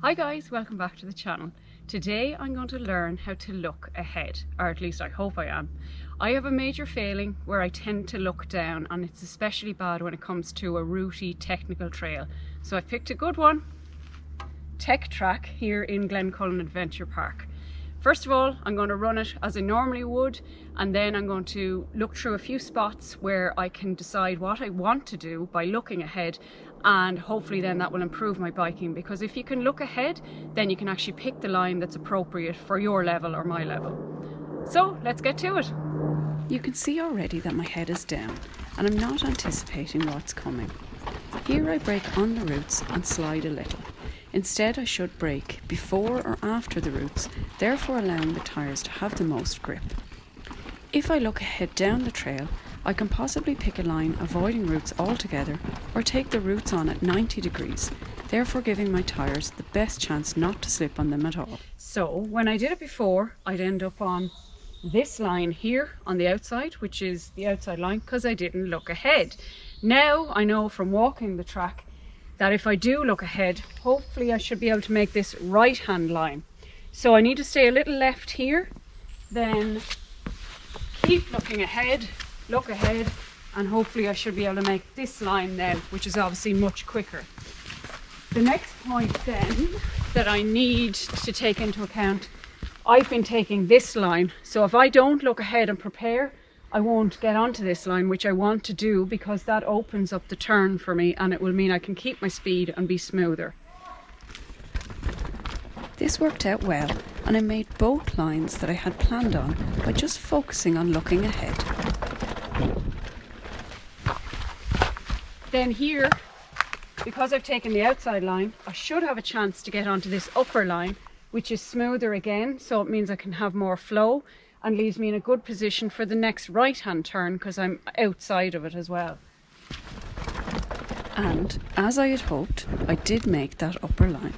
Hi guys, welcome back to the channel. Today I'm going to learn how to look ahead, or at least I hope I am. I have a major failing where I tend to look down, and it's especially bad when it comes to a rooty technical trail. So I picked a good one, Tech Track here in Glencullen Adventure Park. First of all, I'm going to run it as I normally would, and then I'm going to look through a few spots where I can decide what I want to do by looking ahead, and hopefully then that will improve my biking, because if you can look ahead, then you can actually pick the line that's appropriate for your level or my level. So let's get to it. You can see already that my head is down and I'm not anticipating what's coming. Here I brake on the roots and slide a little. Instead I should brake before or after the roots, therefore allowing the tyres to have the most grip. If I look ahead down the trail, I can possibly pick a line avoiding roots altogether or take the roots on at 90 degrees, therefore giving my tyres the best chance not to slip on them at all. So when I did it before, I'd end up on this line here on the outside, which is the outside line, because I didn't look ahead. Now I know from walking the track that if I do look ahead, hopefully I should be able to make this right hand line. So I need to stay a little left here, then keep looking ahead, look ahead, and hopefully I should be able to make this line now, which is obviously much quicker. The next point then that I need to take into account, I've been taking this line, so if I don't look ahead and prepare, I won't get onto this line, which I want to do because that opens up the turn for me and it will mean I can keep my speed and be smoother. This worked out well, and I made both lines that I had planned on by just focusing on looking ahead. Then here, because I've taken the outside line, I should have a chance to get onto this upper line, which is smoother again, so it means I can have more flow and leaves me in a good position for the next right hand turn because I'm outside of it as well. And as I had hoped, I did make that upper line.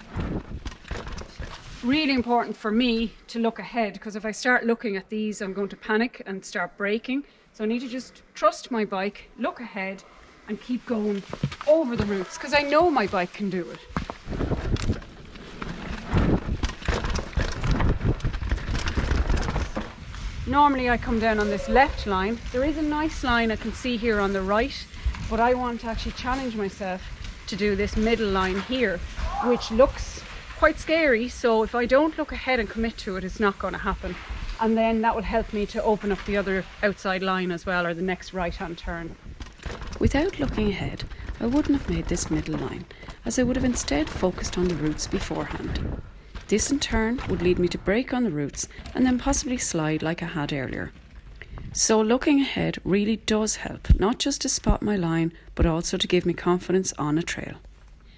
Really important for me to look ahead, because if I start looking at these I'm going to panic and start braking. So I need to just trust my bike, look ahead and keep going over the roots because I know my bike can do it. Normally I come down on this left line. There is a nice line I can see here on the right, but I want to actually challenge myself to do this middle line here, which looks quite scary. So if I don't look ahead and commit to it, it's not going to happen. And then that will help me to open up the other outside line as well, or the next right hand turn. Without looking ahead, I wouldn't have made this middle line, as I would have instead focused on the roots beforehand. This in turn would lead me to brake on the roots and then possibly slide like I had earlier. So looking ahead really does help, not just to spot my line, but also to give me confidence on a trail.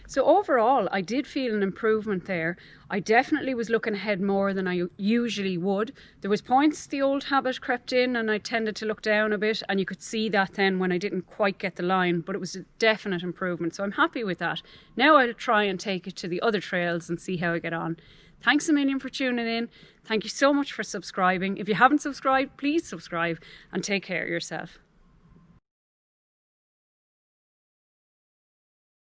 So overall, I did feel an improvement there. I definitely was looking ahead more than I usually would. There was points the old habit crept in and I tended to look down a bit, and you could see that then when I didn't quite get the line, but it was a definite improvement. So I'm happy with that. Now I'll try and take it to the other trails and see how I get on. Thanks a million for tuning in. Thank you so much for subscribing. If you haven't subscribed, please subscribe and take care of yourself.